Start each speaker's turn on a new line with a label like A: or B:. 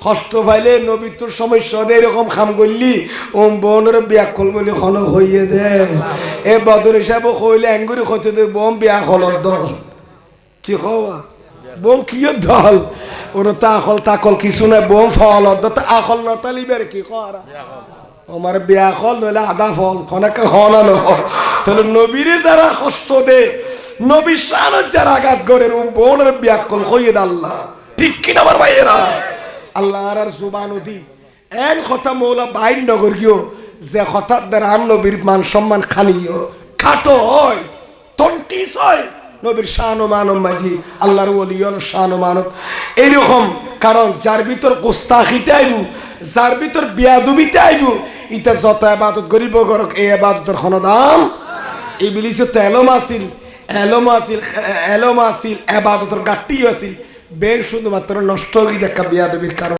A: কষ্ট পাইলে নবী তোর সমস্যা দে এরকম খাম করলি বোনের বিয়া কল বলে খন হইয়ে দে এ বদর হিসাব কইলে অ্যাঙ্গুরি হতে দে বোম বিয়া কলর দল কি হওয়া বোম কি দল ওর তাকল কিছু না বোম ফল আকল নতালিবার কি করা আমার বিয়া ফল নইলে আধা ফল খনাকে হনা ন তাহলে নবীরে যারা কষ্ট দে নবী শানত যারা আঘাত করে বোনের বিয়া কল হইয়ে দে আল্লাহ ঠিক কিনা আমার ভাইয়েরা আল্লাহ আর জুবান দি এক কথা মৌলা বাইন নগর গিয়েও যে হঠাৎ দ্বারা নবীর মান সম্মান খানিও খাটো হয় তন্টিস হয় নবীর শান ও মানব মাঝি আল্লাহর ওলিয়র শান ও মানত এইরকম কারণ যার ভিতর গোস্তাখিতে আইব যার ভিতর বিয়াদুবিতে আইব ইটা যত আবাদত গরিব করক এই আবাদতের খনদাম ইবলিস তো এলম আসিল আবাদতের গাট্টি আসিল বের শুধুমাত্র নষ্ট হয়ে দেখা বিয়াদবির কারণ